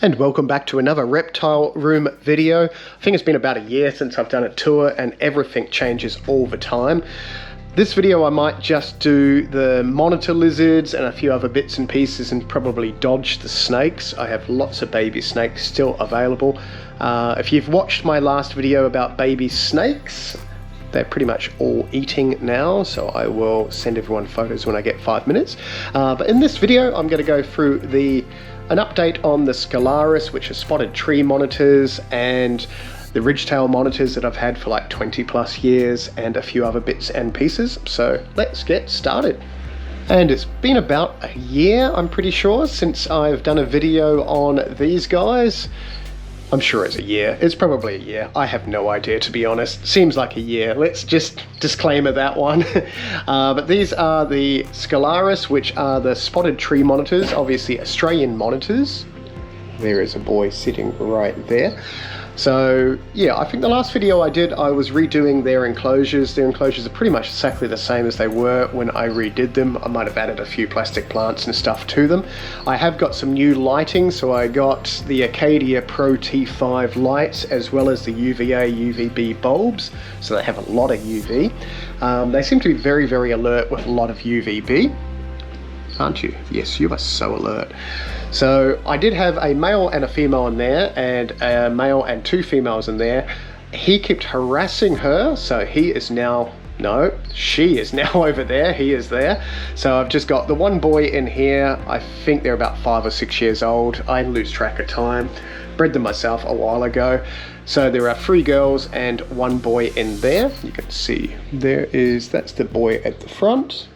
And welcome back to another reptile room video. I think it's been about a year since I've done a tour and everything changes all the time. This video I might just do the monitor lizards and a few other bits and pieces and probably dodge the snakes. I have lots of baby snakes still available. If you've watched my last video about baby snakes, they're pretty much all eating now, so I will send everyone photos when I get 5 minutes. But in this video I'm going to go through an update on the Scalaris, which are spotted tree monitors, and the ridgetail monitors that I've had for like 20 plus years, and a few other bits and pieces. So let's get started. And it's been about a year, I'm pretty sure, since I've done a video on these guys. I'm sure it's a year. It's probably a year. I have no idea, to be honest. Seems like a year. Let's just disclaimer that one. But these are the Scalaris, which are the spotted tree monitors, obviously Australian monitors. There is a boy sitting right there. So yeah, I think the last video I did, I was redoing their enclosures. Their enclosures are pretty much exactly the same as they were when I redid them. I might have added a few plastic plants and stuff to them. I have got some new lighting, so I got the Acadia Pro T5 lights as well as the UVA UVB bulbs, so they have a lot of UV. They seem to be very, very alert with a lot of UVB. Aren't you? Yes, you are so alert. So I did have a male and a female in there, and a male and two females in there. He kept harassing her, so he is now, no, she is now over there, he is there. So I've just got the one boy in here. I think they're about 5 or 6 years old. I lose track of time. Bred them myself a while ago. So there are 3 girls and 1 boy in there. You can see that's the boy at the front,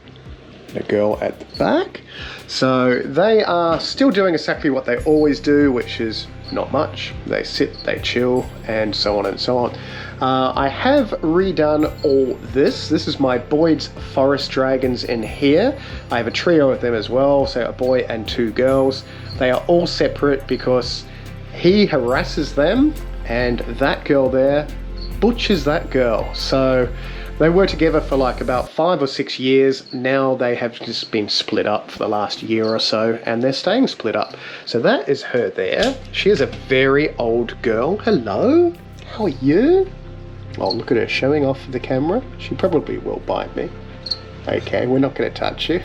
a girl at the back. So they are still doing exactly what they always do, which is not much. They sit, they chill, and so on and so on. I have redone all this. This is my Boyds forest dragons in here. I have a trio of them as well, so a boy and 2 girls. They are all separate because he harasses them, and that girl there butchers that girl. So they were together for like about 5 or 6 years. Now they have just been split up for the last year or so, and they're staying split up. So that is her there. She is a very old girl. Hello, how are you? Oh, look at her showing off the camera. She probably will bite me. Okay, we're not going to touch you.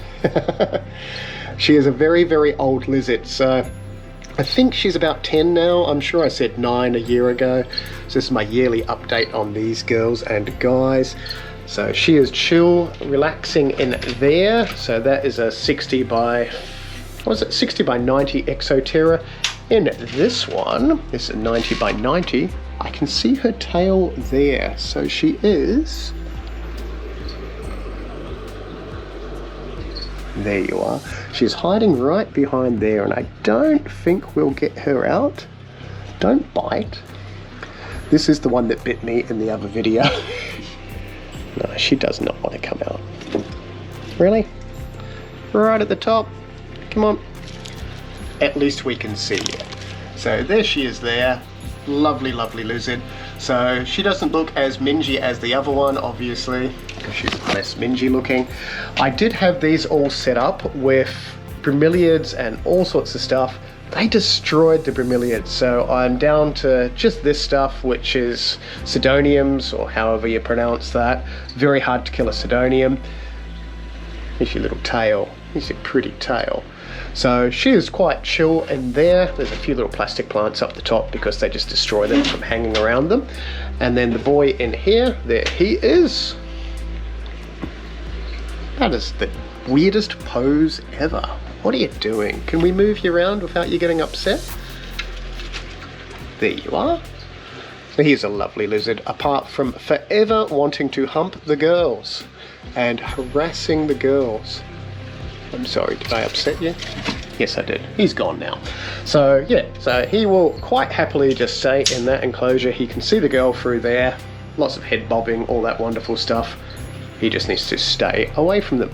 She is a very, very old lizard. So I think she's about 10 now. I'm sure I said 9 a year ago. So this is my yearly update on these girls and guys. So she is chill, relaxing in there. So that is a 60 by 90 Exoterra. In this one, this is a 90 by 90. I can see her tail there. So she is, there you are. She's hiding right behind there, and I don't think we'll get her out. Don't bite. This is the one that bit me in the other video. No, she does not want to come out. Really? Right at the top? Come on. At least we can see it. So there she is there. Lovely, lovely lizard. So she doesn't look as mingy as the other one, obviously, because she's less mingy looking. I did have these all set up with bromeliads and all sorts of stuff. They destroyed the bromeliads, so I'm down to just this stuff, which is Sidoniums, or however you pronounce that. Very hard to kill a Sidonium. Here's your little tail. Here's your pretty tail. So she is quite chill in there. There's a few little plastic plants up the top because they just destroy them from hanging around them. And then the boy in here, there he is. That is the weirdest pose ever. What are you doing? Can we move you around without you getting upset? There you are. He's a lovely lizard, apart from forever wanting to hump the girls and harassing the girls. I'm sorry, did I upset you? Yes, I did. He's gone now. So yeah, so he will quite happily just stay in that enclosure. He can see the girl through there. Lots of head bobbing, all that wonderful stuff. He just needs to stay away from them.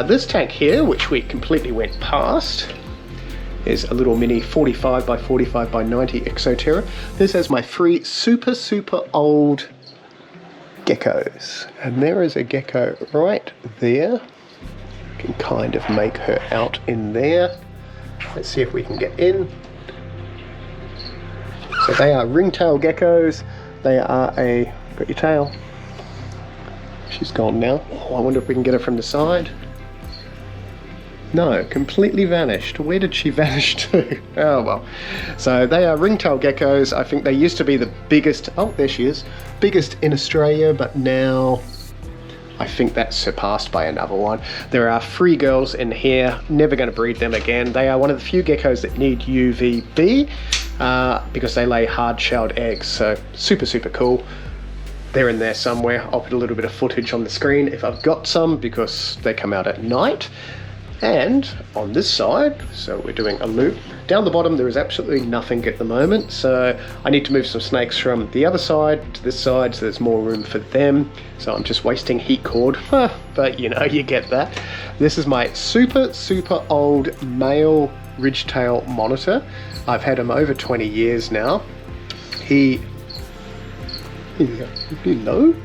This tank here, which we completely went past, is a little mini 45 by 45 by 90 Exoterra. This has my 3 super, super old geckos. And there is a gecko right there. Can kind of make her out in there. Let's see if we can get in. So they are ringtail geckos. They are got your tail. She's gone now. Oh, I wonder if we can get her from the side. No, completely vanished. Where did she vanish to? Oh well. So they are ringtail geckos. I think they used to be the biggest, oh there she is, biggest in Australia, but now I think that's surpassed by another one. There are 3 girls in here, never going to breed them again. They are one of the few geckos that need UVB because they lay hard-shelled eggs, so super, super cool. They're in there somewhere. I'll put a little bit of footage on the screen if I've got some because they come out at night. And on this side, so we're doing a loop. Down the bottom there is absolutely nothing at the moment, so I need to move some snakes from the other side to this side so there's more room for them. So I'm just wasting heat cord, but you know, you get that. This is my super, super old male ridgetail monitor. I've had him over 20 years now. He's low?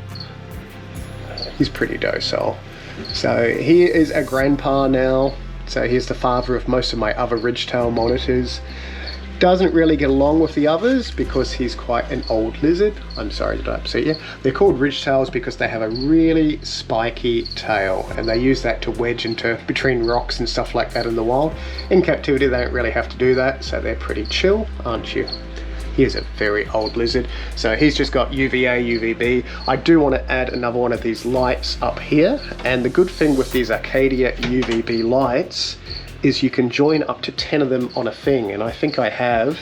He's pretty docile. So he is a grandpa now, so he's the father of most of my other ridgetail monitors. Doesn't really get along with the others because he's quite an old lizard. I'm sorry, did I upset you? They're called ridgetails because they have a really spiky tail and they use that to wedge into between rocks and stuff like that in the wild. In captivity they don't really have to do that, so they're pretty chill, aren't you? He is a very old lizard, so he's just got UVA, UVB. I do want to add another one of these lights up here, and the good thing with these Arcadia UVB lights is you can join up to 10 of them on a thing, and I think I have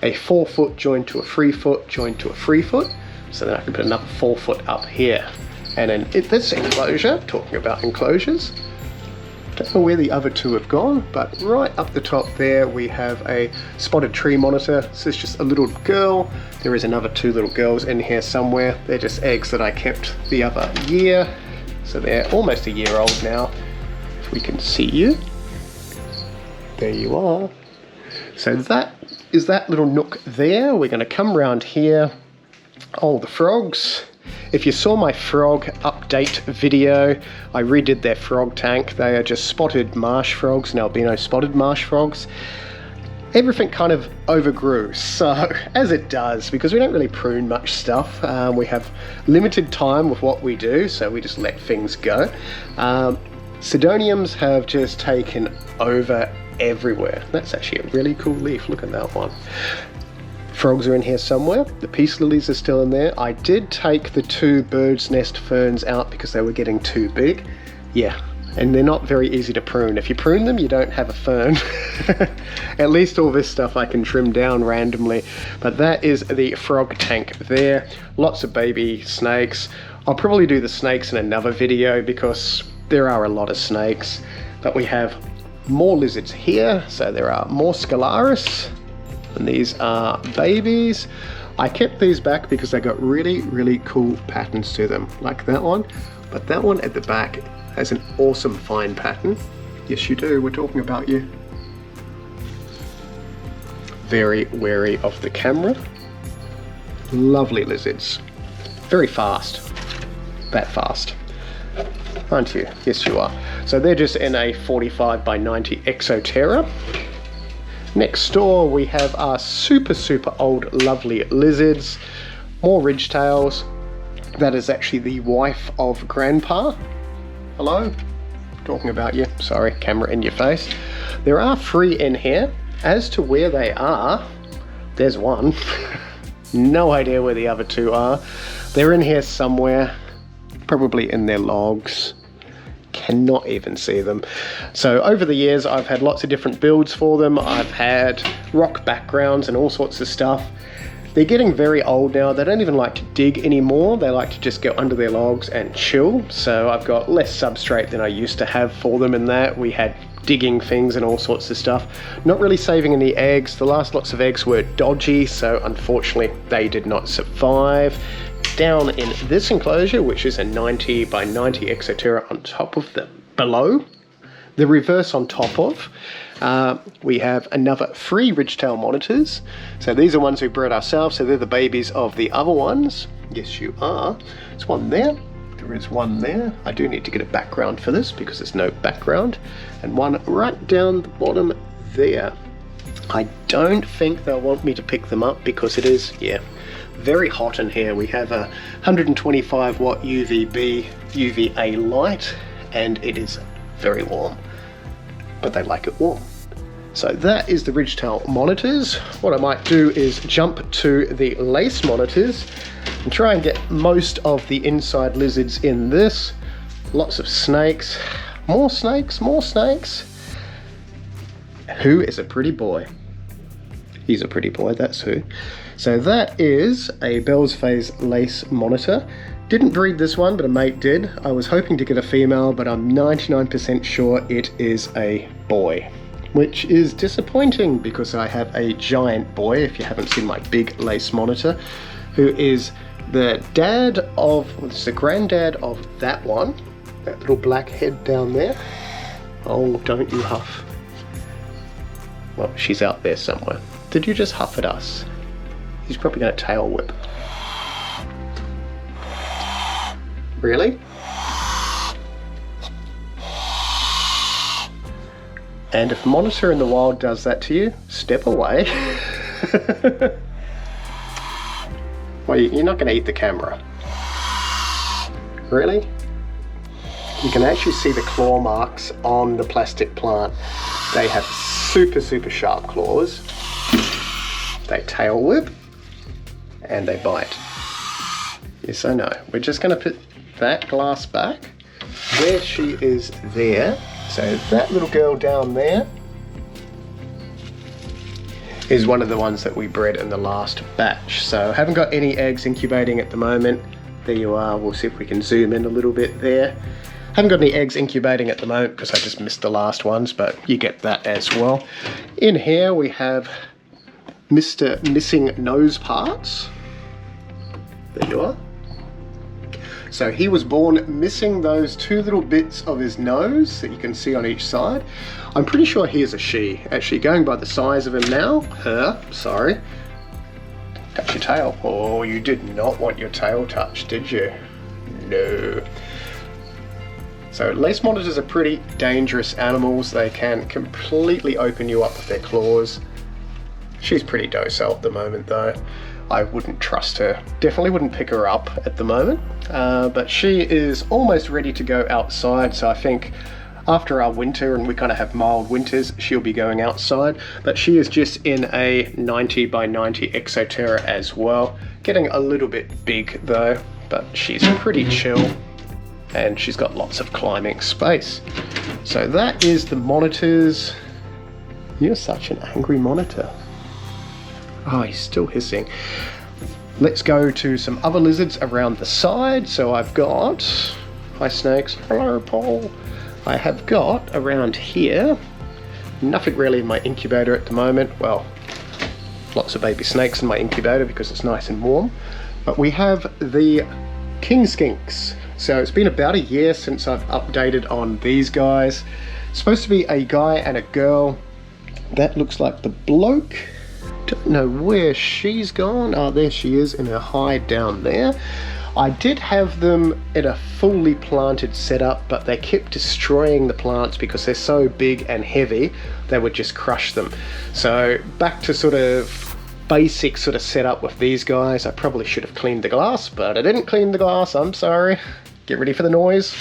a 4 foot joined to a 3 foot joined to a 3 foot, so then I can put another 4 foot up here. And then this enclosure, talking about enclosures, don't know where the other 2 have gone, but right up the top there we have a spotted tree monitor. This is just a little girl. There is another 2 little girls in here somewhere. They're just eggs that I kept the other year, so they're almost a year old now. If we can see you, there you are. So that is that little nook there. We're going to come around here. Oh, the frogs. If you saw my frog update video, I redid their frog tank. They are just spotted marsh frogs, and albino spotted marsh frogs. Everything kind of overgrew, so as it does, because we don't really prune much stuff. We have limited time with what we do, so we just let things go. Sedoniums have just taken over everywhere. That's actually a really cool leaf, look at that one. Frogs are in here somewhere. The peace lilies are still in there. I did take the 2 bird's nest ferns out because they were getting too big. Yeah, and they're not very easy to prune. If you prune them, you don't have a fern. At least all this stuff I can trim down randomly. But that is the frog tank there. Lots of baby snakes. I'll probably do the snakes in another video because there are a lot of snakes. But we have more lizards here. So there are more Scalaris. And these are babies. I kept these back because they got really, really cool patterns to them, like that one. But that one at the back has an awesome fine pattern. Yes, you do. We're talking about you. Very wary of the camera. Lovely lizards. Very fast. That fast. Aren't you? Yes, you are. So they're just in a 45 by 90 Exoterra. Next door we have our super, super old lovely lizards. More ridgetails. That is actually the wife of Grandpa. Hello? Talking about you. Sorry, camera in your face. There are 3 in here. As to where they are, there's one. No idea where the other 2 are. They're in here somewhere. Probably in their logs. Cannot even see them. So over the years I've had lots of different builds for them. I've had rock backgrounds and all sorts of stuff. They're getting very old now. They don't even like to dig anymore. They like to just go under their logs and chill. So I've got less substrate than I used to have for them in that. We had digging things and all sorts of stuff. Not really saving any eggs. The last lots of eggs were dodgy, so unfortunately they did not survive. Down in this enclosure, which is a 90 by 90 Exoterra on top of the below, the reverse on top of, we have another 3 ridgetail monitors. So these are ones we bred ourselves, so they're the babies of the other ones. Yes, you are. There's one there. There is one there. I do need to get a background for this because there's no background. And one right down the bottom there. I don't think they'll want me to pick them up because it is, yeah, very hot in here. We have a 125 watt UVA light and it is very warm, but they like it warm. So that is the ridgetail monitors. What I might do is jump to the lace monitors and try and get most of the inside lizards in this. Lots of snakes, more snakes, more snakes. Who is a pretty boy? He's a pretty boy, that's who. So that is a Bell's Phase lace monitor. Didn't breed this one, but a mate did. I was hoping to get a female, but I'm 99% sure it is a boy, which is disappointing because I have a giant boy, if you haven't seen my big lace monitor, who is the dad of, it's the granddad of that one, that little black head down there. Oh, don't you huff. Well, she's out there somewhere. Did you just huff at us? He's probably going to tail whip. Really? And if a monitor in the wild does that to you, step away. Well, you're not going to eat the camera. Really? You can actually see the claw marks on the plastic plant. They have super, super sharp claws. They tail whip and they bite. Yes, I know. We're just going to put that glass back where she is there. So that little girl down there is one of the ones that we bred in the last batch. So I haven't got any eggs incubating at the moment. There you are. We'll see if we can zoom in a little bit there. Haven't got any eggs incubating at the moment because I just missed the last ones, but you get that as well. In here we have Mr. Missing Nose Parts. There you are. So he was born missing those two little bits of his nose that you can see on each side. I'm pretty sure he is a she. Actually, going by the size of him now, her, sorry. Touch your tail. Oh, you did not want your tail touched, did you? No. So lace monitors are pretty dangerous animals. They can completely open you up with their claws. She's pretty docile at the moment though. I wouldn't trust her. Definitely wouldn't pick her up at the moment. But she is almost ready to go outside. So I think after our winter, and we kind of have mild winters, she'll be going outside. But she is just in a 90 by 90 Exoterra as well. Getting a little bit big though, but she's pretty chill. And she's got lots of climbing space. So that is the monitors. You're such an angry monitor. Oh, he's still hissing. Let's go to some other lizards around the side. So I've got, hi snakes, hello Paul. I have got around here, nothing really in my incubator at the moment. Well, lots of baby snakes in my incubator because it's nice and warm. But we have the king skinks. So it's been about a year since I've updated on these guys. It's supposed to be a guy and a girl. That looks like the bloke. Don't know where she's gone. Oh, there she is in her hide down there. I did have them in a fully planted setup, but they kept destroying the plants because they're so big and heavy, they would just crush them. So back to sort of basic sort of setup with these guys. I probably should have cleaned the glass, but I didn't clean the glass, I'm sorry. Get ready for the noise.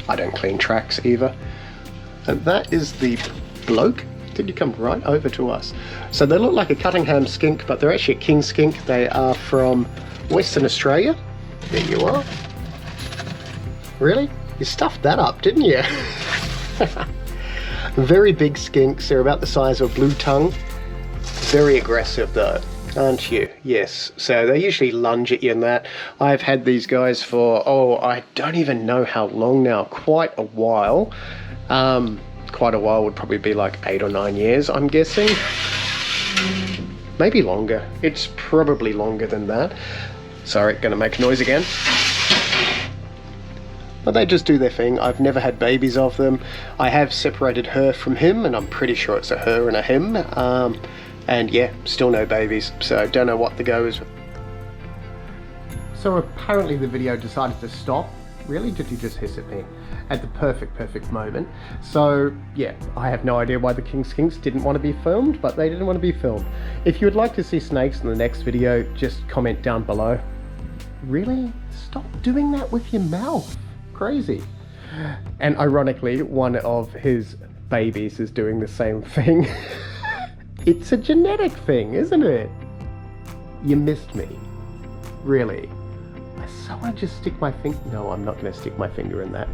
I don't clean tracks either. And that is the bloke. Did you come right over to us? So they look like a Cuttingham skink, but they're actually a king skink. They are from Western Australia. There you are. Really? You stuffed that up, didn't you? Very big skinks. They're about the size of a blue tongue. Very aggressive though, aren't you? Yes. So they usually lunge at you and that. I've had these guys for, oh, I don't even know how long now. Quite a while. Quite a while would probably be like 8 or 9 years, I'm guessing. Maybe longer. It's probably longer than that. Sorry, gonna make noise again. But they just do their thing. I've never had babies of them. I have separated her from him, and I'm pretty sure it's a her and a him. And yeah, still no babies, so don't know what the go is. So apparently the video decided to stop Really? Did you just hiss at me? At the perfect moment. So, yeah, I have no idea why the king skinks didn't want to be filmed, but they didn't want to be filmed. If you would like to see snakes in the next video, just comment down below. Really? Stop doing that with your mouth. Crazy. And ironically, one of his babies is doing the same thing. It's a genetic thing, isn't it? You missed me. Really. I so want to just stick my finger. No, I'm not going to stick my finger in that.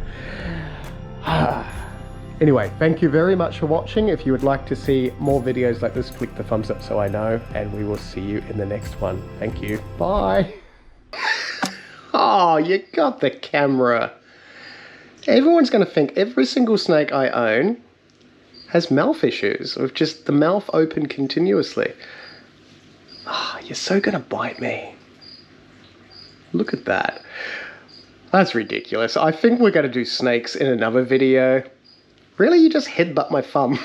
Anyway, thank you very much for watching. If you would like to see more videos like this, click the thumbs up so I know, and we will see you in the next one. Thank you. Bye. Oh, you got the camera. Everyone's going to think every single snake I own has mouth issues, with just the mouth open continuously. Ah, you're so going to bite me. Look at that. That's ridiculous. I think we're going to do snakes in another video. Really? You just headbutt my thumb.